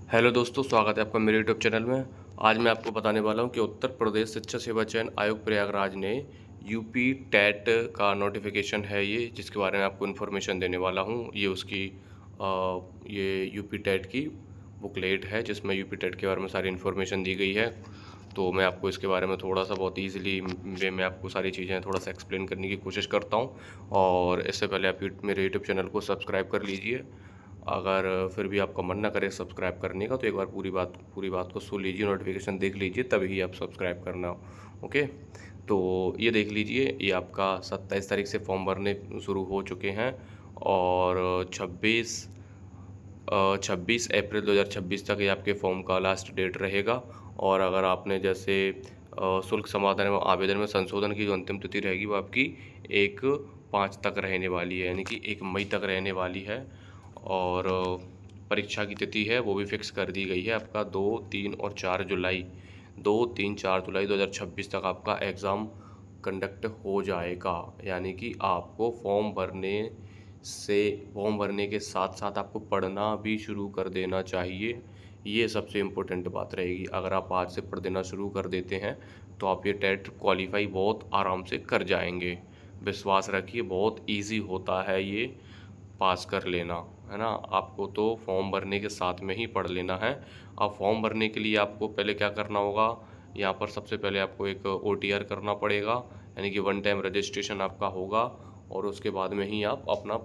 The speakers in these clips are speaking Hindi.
हेलो दोस्तों, स्वागत है आपका मेरे यूट्यूब चैनल में। आज मैं आपको बताने वाला हूं कि उत्तर प्रदेश शिक्षा सेवा चयन आयोग प्रयागराज ने यूपी टेट का नोटिफिकेशन है ये, जिसके बारे में आपको इन्फॉर्मेशन देने वाला हूं। ये उसकी ये यूपी टेट की बुकलेट है जिसमें यूपी टेट के बारे में सारी इन्फॉर्मेशन दी गई है। तो मैं आपको इसके बारे में थोड़ा सा बहुत ईजिली वे में आपको सारी चीज़ें थोड़ा सा एक्सप्लेन करने की कोशिश करता हूं। और इससे पहले आप मेरे यूट्यूब चैनल को सब्सक्राइब कर लीजिए। अगर फिर भी आपका मन ना करे सब्सक्राइब करने का, तो एक बार पूरी बात को सुन लीजिए, नोटिफिकेशन देख लीजिए, तभी आप सब्सक्राइब करना। ओके, तो ये देख लीजिए, ये आपका 27 तारीख से फॉर्म भरने शुरू हो चुके हैं और 26 अप्रैल 2026 तक ये आपके फॉर्म का लास्ट डेट रहेगा। और अगर आपने जैसे शुल्क समाधान एवं आवेदन में संशोधन की जो अंतिम तिथि रहेगी वो आपकी 1/5 तक रहने वाली है, यानी कि 1 मई तक रहने वाली है। और परीक्षा की तिथि है वो भी फिक्स कर दी गई है, आपका 2, 3 और 4 जुलाई 2026 तक आपका एग्ज़ाम कंडक्ट हो जाएगा। यानी कि आपको फॉर्म भरने के साथ साथ आपको पढ़ना भी शुरू कर देना चाहिए। ये सबसे इम्पोर्टेंट बात रहेगी। अगर आप आज से पढ़ देना शुरू कर देते हैं तो आप ये टेट क्वालिफाई बहुत आराम से कर जाएंगे। विश्वास रखिए, बहुत इजी होता है ये पास कर लेना, है ना। आपको तो फॉर्म भरने के साथ में ही पढ़ लेना है। अब फॉर्म भरने के लिए आपको पहले क्या करना होगा, यहाँ पर सबसे पहले आपको एक OTR करना पड़ेगा, यानी कि वन टाइम रजिस्ट्रेशन आपका होगा। और उसके बाद में ही आप अपना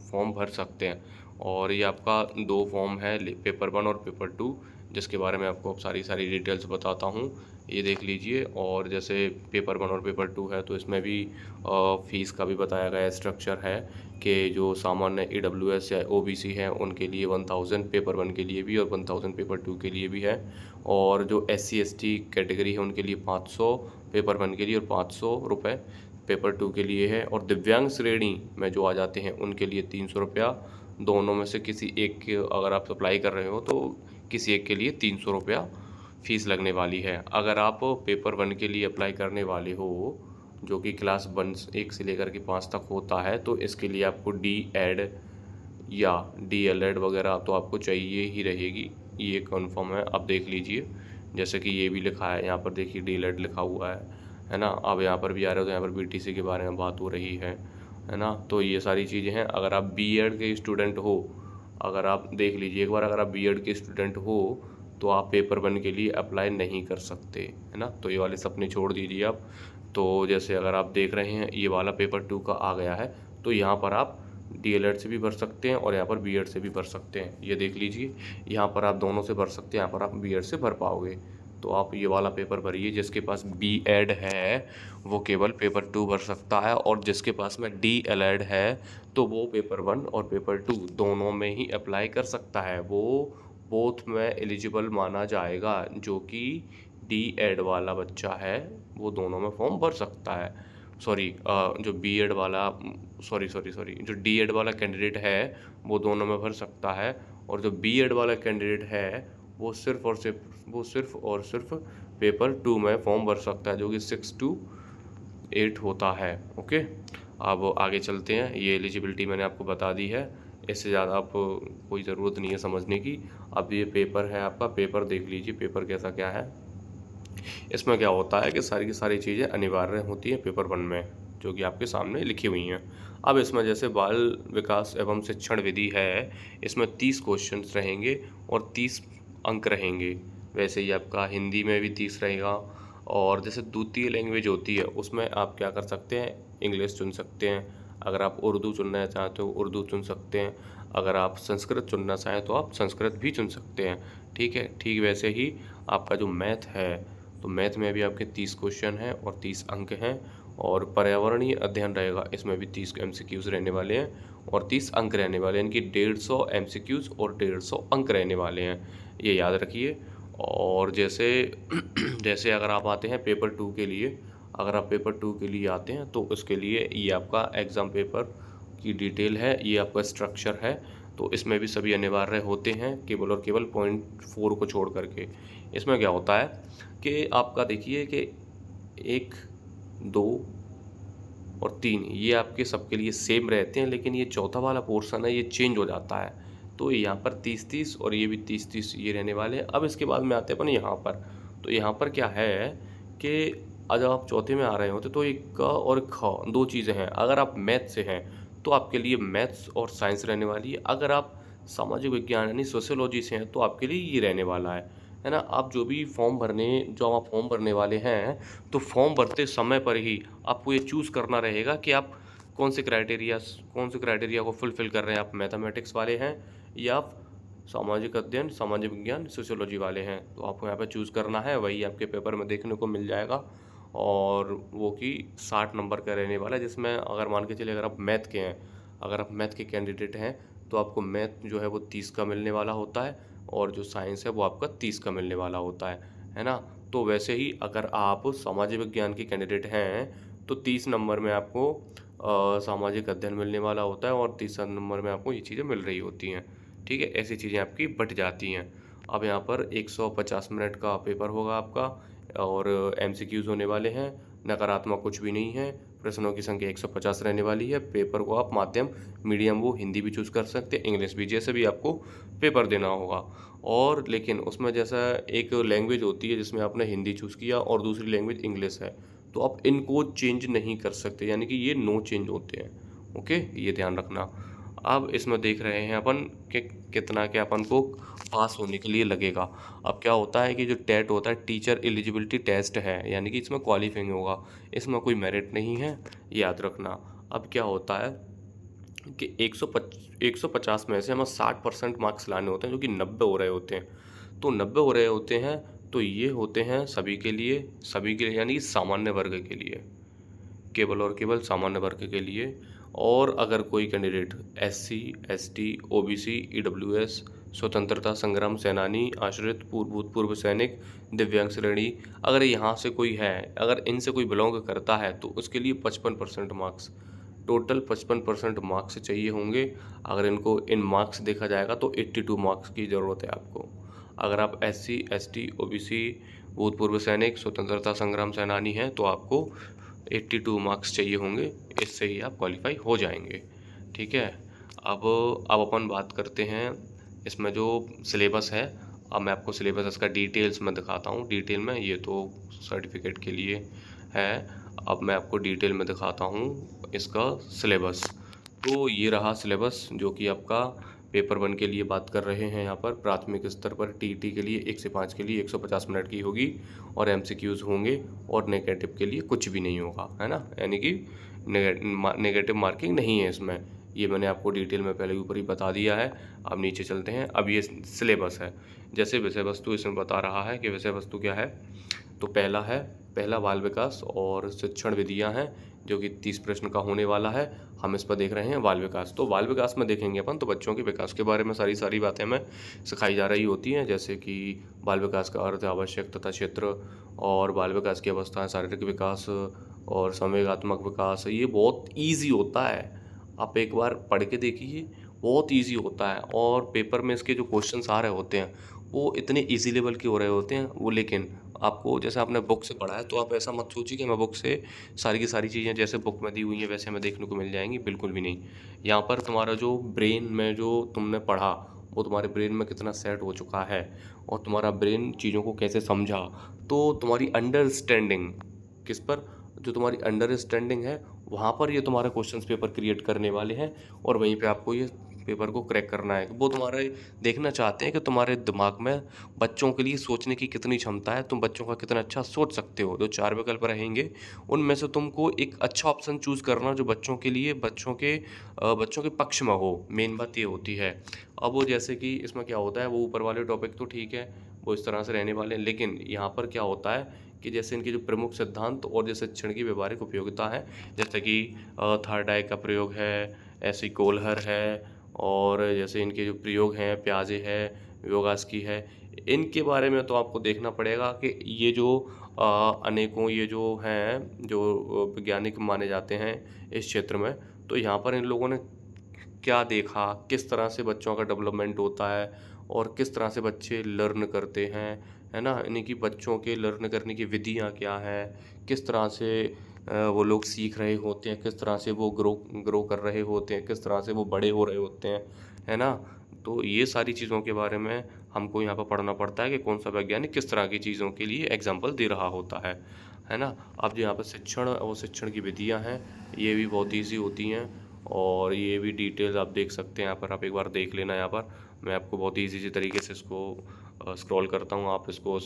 फॉर्म भर सकते हैं। और ये आपका 2 फॉर्म है, पेपर 1 और पेपर 2, जिसके बारे में आपको अब सारी डिटेल्स बताता हूँ। ये देख लीजिए। और जैसे पेपर 1 और पेपर 2 है तो इसमें भी फ़ीस का भी बताया गया स्ट्रक्चर है कि जो सामान्य AWS या OBC हैं उनके लिए 1000 पेपर 1 के लिए भी और 1000 पेपर 2 के लिए भी है। और जो SC ST कैटेगरी है उनके लिए 500 पेपर 1 के लिए और 500 रुपये पेपर 2 के लिए है। और दिव्यांग श्रेणी में जो आ जाते हैं उनके लिए 300 रुपया। दोनों में से किसी एक के अगर आप अप्लाई कर रहे हो तो किसी एक के लिए 300 रुपया फ़ीस लगने वाली है। अगर आप पेपर 1 के लिए अप्लाई करने वाले हो, जो कि क्लास 1 से लेकर के 5 तक होता है, तो इसके लिए आपको D.Ed या DLED वगैरह तो आपको चाहिए ही रहेगी। ये कन्फर्म है, आप देख लीजिए। जैसे कि ये भी लिखा है यहाँ पर, देखिए DLED लिखा हुआ है ना। अब यहाँ पर भी आ रहे हो तो यहाँ पर BTC के बारे में बात हो रही है ना। तो ये सारी चीज़ें हैं। अगर आप B.Ed के स्टूडेंट हो, अगर आप देख लीजिए एक बार, अगर आप B.Ed के स्टूडेंट हो तो आप पेपर 1 के लिए अप्लाई नहीं कर सकते, है ना। तो ये वाले सपने छोड़ दीजिए आप। तो जैसे अगर आप देख रहे हैं ये वाला पेपर 2 का आ गया है, तो यहाँ पर आप DLED से भी भर सकते हैं और यहाँ पर B.Ed से भी भर सकते हैं। ये देख लीजिए, यहाँ पर आप दोनों से भर सकते हैं, यहाँ पर आप B.Ed से भर पाओगे। तो आप ये वाला पेपर भरिए। जिसके पास B.Ed है वो केवल पेपर 2 भर सकता है, और जिसके पास में DLED है तो वो पेपर 1 और पेपर 2 दोनों में ही अप्लाई कर सकता है। वो बोथ में एलिजिबल माना जाएगा। जो कि D.Ed वाला बच्चा है वो दोनों में फॉर्म भर सकता है। सॉरी, जो B.Ed वाला, सॉरी, जो D.Ed वाला कैंडिडेट है वो दोनों में भर सकता है। और जो B.Ed वाला कैंडिडेट है वो सिर्फ और सिर्फ पेपर 2 में फॉर्म भर सकता है, जो कि 6 to 8 होता है। ओके, अब आगे चलते हैं। ये एलिजिबिलिटी मैंने आपको बता दी है, इससे ज़्यादा आप कोई ज़रूरत नहीं है समझने की। अब ये पेपर है आपका, पेपर देख लीजिए पेपर कैसा क्या है। इसमें क्या होता है कि सारी की सारी चीज़ें अनिवार्य होती हैं पेपर 1 में, जो कि आपके सामने लिखी हुई हैं। अब इसमें जैसे बाल विकास एवं शिक्षण विधि है, इसमें 30 क्वेश्चंस रहेंगे और 30 अंक रहेंगे। वैसे ही आपका हिंदी में भी 30 रहेगा। और जैसे द्वितीय लैंग्वेज होती है उसमें आप क्या कर सकते हैं, इंग्लिश चुन सकते हैं। अगर आप उर्दू चुनना चाहते हो उर्दू चुन सकते हैं। अगर आप संस्कृत चुनना चाहें तो आप संस्कृत भी चुन सकते हैं। ठीक है, ठीक वैसे ही आपका जो मैथ है, तो मैथ में भी आपके 30 क्वेश्चन हैं और 30 अंक हैं। और पर्यावरणीय अध्ययन रहेगा, इसमें भी 30 MCQs रहने वाले हैं और 30 अंक रहने वाले हैं, इनकी 150 MCQs और 150 अंक रहने वाले हैं, ये याद रखिए। और जैसे जैसे अगर आप आते हैं पेपर 2 के लिए, अगर आप पेपर 2 के लिए आते हैं तो उसके लिए ये आपका एग्ज़ाम पेपर की डिटेल है, ये आपका स्ट्रक्चर है। तो इसमें भी सभी अनिवार्य होते हैं, केवल और केवल पॉइंट 4 को छोड़ करके। इसमें क्या होता है कि आपका देखिए कि 1, 2 और 3 ये आपके सबके लिए सेम रहते हैं, लेकिन ये चौथा वाला पोर्शन है ये चेंज हो जाता है। तो यहाँ पर 30-30 और ये भी 30-30 ये रहने वाले हैं। अब इसके बाद में आते हैं अपन यहाँ पर। तो यहाँ पर क्या है कि जब आप चौथे में आ रहे होते तो एक क और ख 2 चीज़ें हैं। अगर आप मैथ से हैं तो आपके लिए मैथ्स और साइंस रहने वाली है। अगर आप सामाजिक विज्ञान यानी सोशियोलॉजी से हैं तो आपके लिए ये रहने वाला है ना? आप जो आप फॉर्म भरने वाले हैं, तो फॉर्म भरते समय पर ही आपको ये चूज़ करना रहेगा कि आप कौन से क्राइटेरिया को फुलफ़िल कर रहे हैं। आप मैथमेटिक्स वाले हैं या आप सामाजिक अध्ययन, सामाजिक विज्ञान, सोशियोलॉजी वाले हैं। तो आपको यहाँ पे चूज़ करना है, वही आपके पेपर में देखने को मिल जाएगा और वो कि 60 नंबर का रहने वाला है, जिसमें अगर मान के चलिए अगर आप मैथ के कैंडिडेट हैं, तो आपको मैथ जो है वो 30 का मिलने वाला होता है और जो साइंस है वो आपका 30 का मिलने वाला होता है ना? तो वैसे ही अगर आप सामाजिक विज्ञान के कैंडिडेट हैं, तो 30 नंबर में आपको सामाजिक अध्ययन मिलने वाला होता है और 30 नंबर में आपको ये चीज़ें मिल रही होती हैं। ठीक है? ऐसी चीज़ें आपकी बँट जाती हैं। अब यहाँ पर 150 मिनट का पेपर होगा आपका और एमसीक्यूज़ होने वाले हैं। नकारात्मक कुछ भी नहीं है। प्रश्नों की संख्या 150 रहने वाली है। पेपर को आप माध्यम मीडियम वो हिंदी भी चूज़ कर सकते हैं, इंग्लिश भी, जैसे भी आपको पेपर देना होगा। और लेकिन उसमें जैसा एक लैंग्वेज होती है जिसमें आपने हिंदी चूज़ किया और दूसरी लैंग्वेज इंग्लिश है, तो आप इनको चेंज नहीं कर सकते, यानी कि ये नो चेंज होते हैं। ओके, ये ध्यान रखना। अब इसमें देख रहे हैं अपन कि कितना क्या अपन को पास होने के लिए लगेगा। अब क्या होता है कि जो टेट होता है, टीचर एलिजिबिलिटी टेस्ट है, यानी कि इसमें क्वालिफाइंग होगा, इसमें कोई मेरिट नहीं है, याद रखना। अब क्या होता है कि 150 में से हमें 60% मार्क्स लाने होते हैं, जो कि 90 हो रहे होते हैं। तो 90 हो रहे होते हैं, तो ये होते हैं सभी के लिए यानी कि सामान्य वर्ग के लिए, केवल और केवल सामान्य वर्ग के लिए। और अगर कोई candidate SC, ST, OBC, EWS, स्वतंत्रता संग्राम सेनानी, आश्रित, भूतपूर्व सैनिक, दिव्यांग श्रेणी, अगर यहाँ से कोई है, अगर इनसे कोई बिलोंग करता है, तो उसके लिए 55% मार्क्स, टोटल 55% मार्क्स चाहिए होंगे। अगर इनको इन मार्क्स देखा जाएगा तो 82 मार्क्स की ज़रूरत है आपको। अगर आप एससी, एसटी, ओबीसी, भूतपूर्व सैनिक, स्वतंत्रता संग्राम सेनानी हैं, तो आपको 82 मार्क्स चाहिए होंगे। इससे ही आप क्वालिफाई हो जाएंगे। ठीक है? अब अपन बात करते हैं इसमें जो सिलेबस है। अब मैं आपको सिलेबस इसका डिटेल्स में दिखाता हूँ। डिटेल में, ये तो सर्टिफिकेट के लिए है। अब मैं आपको डिटेल में दिखाता हूँ इसका सिलेबस। तो ये रहा सिलेबस, जो कि आपका पेपर 1 के लिए बात कर रहे हैं। यहाँ पर प्राथमिक स्तर पर टीईटी के लिए 1 से 5 के लिए 150 मिनट की होगी और एमसीक्यूज़ होंगे और नेगेटिव के लिए कुछ भी नहीं होगा, है ना? यानी कि नेगेटिव मार्किंग नहीं है इसमें। ये मैंने आपको डिटेल में पहले ऊपर ही बता दिया है। अब नीचे चलते हैं। अब ये सिलेबस है। जैसे विषय वस्तु इसमें बता रहा है कि विषय वस्तु क्या है। तो पहला बाल विकास और शिक्षण विधियाँ हैं, जो कि 30 प्रश्न का होने वाला है। हम इस पर देख रहे हैं बाल विकास। तो बाल विकास में देखेंगे अपन, तो बच्चों के विकास के बारे में सारी बातें हमें सिखाई जा रही होती हैं, जैसे कि बाल विकास का अर्थ, आवश्यक तथा क्षेत्र, और बाल विकास की अवस्थाएं, शारीरिक विकास और संवेगात्मक विकास। ये बहुत ईजी होता है, आप एक बार पढ़ के देखिए, बहुत ईजी होता है। और पेपर में इसके जो क्वेश्चंस आ रहे होते हैं वो इतने इजी लेवल के हो रहे होते हैं वो। लेकिन आपको, जैसे आपने बुक से पढ़ा है, तो आप ऐसा मत सोचिए कि मैं बुक से सारी की सारी चीज़ें जैसे बुक में दी हुई हैं वैसे हमें देखने को मिल जाएंगी, बिल्कुल भी नहीं। यहाँ पर तुम्हारा जो ब्रेन में जो तुमने पढ़ा, वो तुम्हारे ब्रेन में कितना सेट हो चुका है और तुम्हारा ब्रेन चीज़ों को कैसे समझा, तो तुम्हारी अंडरस्टैंडिंग किस पर, जो तुम्हारी अंडरस्टैंडिंग है, वहाँ पर ये तुम्हारा क्वेश्चंस पेपर क्रिएट करने वाले हैं और वहीं पे आपको ये पेपर को क्रैक करना है। वो तुम्हारे देखना चाहते हैं कि तुम्हारे दिमाग में बच्चों के लिए सोचने की कितनी क्षमता है, तुम बच्चों का कितना अच्छा सोच सकते हो। जो 4 विकल्प रहेंगे उनमें से तुमको एक अच्छा ऑप्शन चूज़ करना जो बच्चों के लिए, बच्चों के पक्ष में हो। मेन बात ये होती है। अब वो जैसे कि इसमें क्या होता है, वो ऊपर वाले टॉपिक तो ठीक है, वो इस तरह से रहने वाले हैं, लेकिन यहाँ पर क्या होता है कि जैसे इनके जो प्रमुख सिद्धांत और जैसे शिक्षण की व्यवहारिक उपयोगिता है, जैसे कि थार्डाई का प्रयोग है, ऐसी कोलहर है, और जैसे इनके जो प्रयोग हैं, प्याजे है, योगास्की है, इनके बारे में तो आपको देखना पड़ेगा कि ये जो अनेकों ये जो हैं, जो वैज्ञानिक माने जाते हैं इस क्षेत्र में, तो यहाँ पर इन लोगों ने क्या देखा, किस तरह से बच्चों का डेवलपमेंट होता है और किस तरह से बच्चे लर्न करते हैं, है ना? इनकी बच्चों के लर्न करने की विधियाँ क्या हैं, किस तरह से वो लोग सीख रहे होते हैं, किस तरह से वो ग्रो कर रहे होते हैं, किस तरह से वो बड़े हो रहे होते हैं, है ना? तो ये सारी चीज़ों के बारे में हमको यहाँ पर पढ़ना पड़ता है कि कौन सा वैज्ञानिक किस तरह की चीज़ों के लिए एग्जाम्पल दे रहा होता है ना। अब जो यहाँ पर शिक्षण और शिक्षण की विधियाँ हैं, ये भी बहुत ईजी होती हैं, और ये भी डिटेल्स आप देख सकते हैं यहाँ पर। आप एक बार देख लेना। यहाँ पर मैं आपको बहुत ईजी तरीके से इसको स्क्रॉल करता हूँ, आप इसको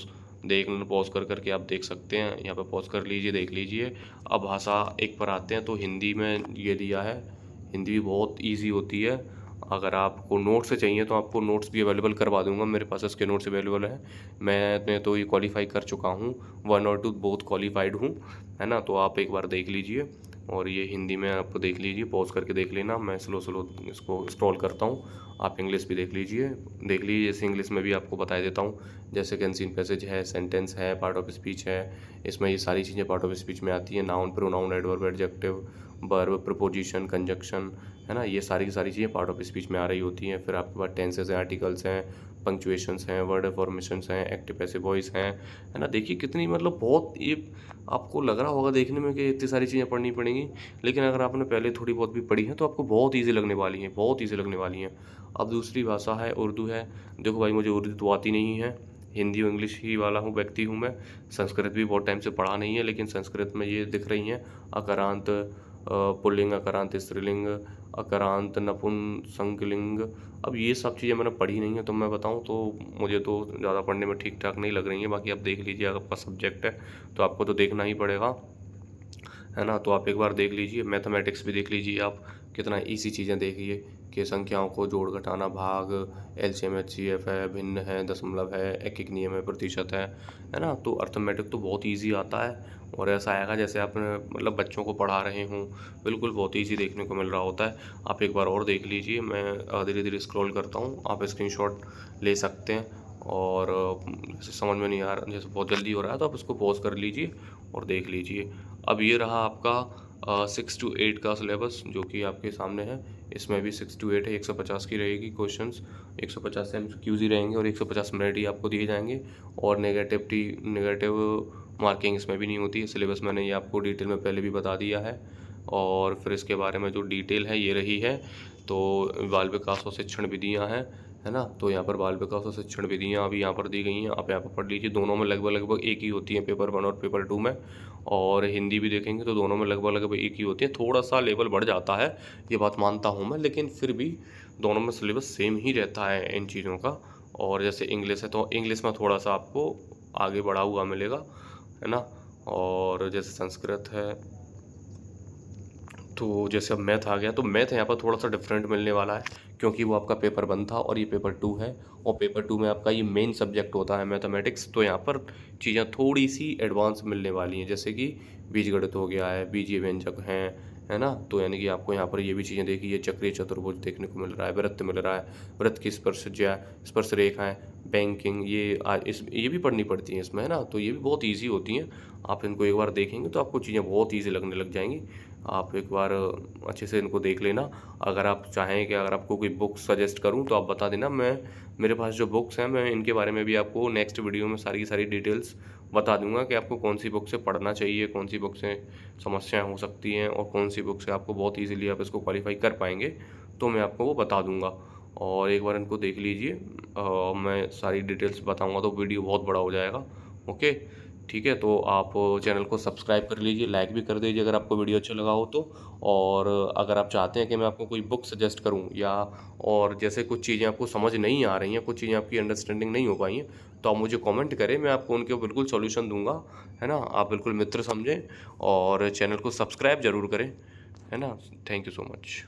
देख लेना, पॉज कर करके आप देख सकते हैं। यहाँ पे पॉज कर लीजिए, देख लीजिए। अब भाषा एक पर आते हैं, तो हिंदी में ये दिया है। हिंदी भी बहुत इजी होती है। अगर आपको नोट्स से चाहिए तो आपको नोट्स भी अवेलेबल करवा दूंगा, मेरे पास इसके नोट्स अवेलेबल है। मैं तो ये क्वालिफाई कर चुका हूँ, 1 और 2 बहुत क्वालिफाइड हूँ, है ना। तो आप एक बार देख लीजिए, और ये हिंदी में आप देख लीजिए, पॉज करके देख लेना। मैं स्लो स्लो इसको स्क्रॉल करता हूँ, आप इंग्लिश भी देख लीजिए। जैसे इंग्लिश में भी आपको बता देता हूँ, जैसे कंसीन पैसेज है, सेंटेंस है, पार्ट ऑफ स्पीच है। इसमें ये सारी चीज़ें पार्ट ऑफ स्पीच में आती हैं। Noun, pronoun, adverb, adjective, verb, preposition, conjunction, है ना। ये सारी की सारी चीज़ें पार्ट ऑफ स्पीच में आ रही होती हैं। फिर आपके पास टेंसेस हैं, आर्टिकल्स हैं, पंक्चुएशंस हैं, वर्ड फॉर्मेशंस हैं, एक्टिव पैसिव वॉइस हैं, है ना। देखिए कितनी मतलब बहुत ये आपको लग रहा होगा देखने में कि इतनी सारी चीज़ें पढ़नी पड़ेंगी, लेकिन अगर आपने पहले थोड़ी बहुत भी पढ़ी है तो आपको बहुत ईजी लगने वाली हैं, बहुत ईजी लगने वाली हैं। अब दूसरी भाषा है उर्दू है। देखो भाई, मुझे उर्दू तो आती नहीं है, हिंदी और इंग्लिश ही वाला व्यक्ति हूँ मैं। संस्कृत भी बहुत टाइम से पढ़ा नहीं है, लेकिन संस्कृत में ये दिख रही हैं अकारांत पुल्लिंग, अकारांत स्त्रीलिंग, अकारांत नपुंसकलिंग। अब ये सब चीज़ें मैंने पढ़ी नहीं है, तो मैं बताऊं तो मुझे तो ज़्यादा पढ़ने में ठीक ठाक नहीं लग रही हैं। बाकी आप देख लीजिए, अगर आपका सब्जेक्ट है तो आपको तो देखना ही पड़ेगा, है ना। तो आप एक बार देख लीजिए। मैथमेटिक्स भी देख लीजिए आप, कितना इजी चीज़ें देखिए कि संख्याओं को जोड़ घटाना, भाग, एलसीएम एचसीएफ है, भिन्न है, दशमलव है, एक एक नियम है, प्रतिशत है ना। तो अर्थमेटिक तो बहुत इजी आता है, और ऐसा आएगा जैसे आपने मतलब बच्चों को पढ़ा रहे हों, बिल्कुल बहुत इजी देखने को मिल रहा होता है। आप एक बार और देख लीजिए। मैं धीरे धीरे स्क्रॉल करता हूँ, आप स्क्रीनशॉट ले सकते हैं। और जैसे समझ में नहीं आ रहा, जैसे बहुत जल्दी हो रहा है, तो आप इसको पॉज कर लीजिए और देख लीजिए। अब ये रहा आपका 6 to 8 का सिलेबस, जो कि आपके सामने है। इसमें भी 6 to 8 है, 150 की रहेगी क्वेश्चंस, 150 MCQs ही रहेंगे, और 150 मिनट ही आपको दिए जाएंगे। और नेगेटिव मार्किंग इसमें भी नहीं होती है। सिलेबस मैंने ये आपको डिटेल में पहले भी बता दिया है। और फिर इसके बारे में जो डिटेल है ये रही है। तो बाल विकास और शिक्षण विधियाँ हैं, है ना। तो यहाँ पर बाल विकास और शिक्षण विधियाँ अभी यहाँ पर दी गई हैं, आप यहाँ पर पढ़ लीजिए। दोनों में लगभग एक ही होती हैं, पेपर 1 और पेपर 2 में। और हिंदी भी देखेंगे तो दोनों में लगभग एक ही होती है। थोड़ा सा लेवल बढ़ जाता है, ये बात मानता हूँ मैं, लेकिन फिर भी दोनों में सिलेबस सेम ही रहता है इन चीज़ों का। और जैसे इंग्लिश है तो इंग्लिश में थोड़ा सा आपको आगे बढ़ा हुआ मिलेगा, है ना। और जैसे संस्कृत है, तो जैसे अब मैथ आ गया, तो मैथ यहाँ पर थोड़ा सा डिफरेंट मिलने वाला है, क्योंकि वो आपका पेपर 1 था और ये पेपर 2 है। और पेपर 2 में आपका ये मेन सब्जेक्ट होता है मैथमेटिक्स। तो यहाँ पर चीज़ें थोड़ी सी एडवांस मिलने वाली हैं, जैसे कि बीजगणित हो गया है, बीजीय व्यंजक हैं, है ना। तो यानी कि आपको यहाँ पर ये भी चीज़ें देखी है, चक्रीय चतुर्भुज देखने को मिल रहा है, वृत्त मिल रहा है, वृत्त की स्पर्शज्या, स्पर्श रेखाएँ, बैंकिंग, ये भी पढ़नी पड़ती हैं इसमें, है ना। तो ये भी बहुत ईजी होती हैं। आप इनको एक बार देखेंगे तो आपको चीज़ें बहुत ईजी लगने लग जाएंगी। आप एक बार अच्छे से इनको देख लेना। अगर आप चाहें कि अगर आपको कोई बुक सजेस्ट करूं तो आप बता देना। मेरे पास जो बुक्स हैं, मैं इनके बारे में भी आपको नेक्स्ट वीडियो में सारी की सारी डिटेल्स बता दूंगा कि आपको कौन सी बुक से पढ़ना चाहिए, कौन सी बुक से समस्याएं हो सकती हैं, और कौन सी बुक से आपको बहुत ईजीली आप इसको क्वालिफाई कर पाएंगे, तो मैं आपको वो बता दूंगा। और एक बार इनको देख लीजिए। मैं सारी डिटेल्स बताऊंगा तो वीडियो बहुत बड़ा हो जाएगा। ओके, ठीक है। तो आप चैनल को सब्सक्राइब कर लीजिए, लाइक भी कर दीजिए अगर आपको वीडियो अच्छा लगा हो तो। और अगर आप चाहते हैं कि मैं आपको कोई बुक सजेस्ट करूं, या और जैसे कुछ चीज़ें आपको समझ नहीं आ रही हैं, कुछ चीज़ें आपकी अंडरस्टैंडिंग नहीं हो पाई हैं, तो आप मुझे कमेंट करें, मैं आपको उनके बिल्कुल सॉल्यूशन दूंगा, है ना। आप बिल्कुल मित्र समझें और चैनल को सब्सक्राइब ज़रूर करें, है ना। Thank you so much.